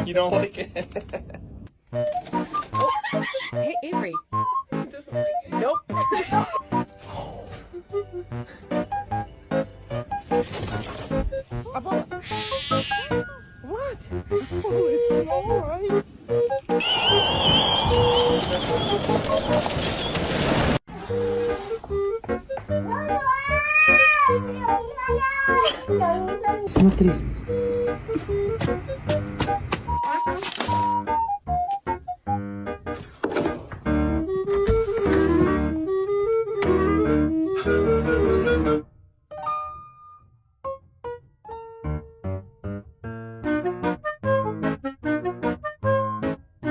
You don't like it? Hey, Avery. Doesn't like it. Nope. What? Oh, it's alright. Смотри.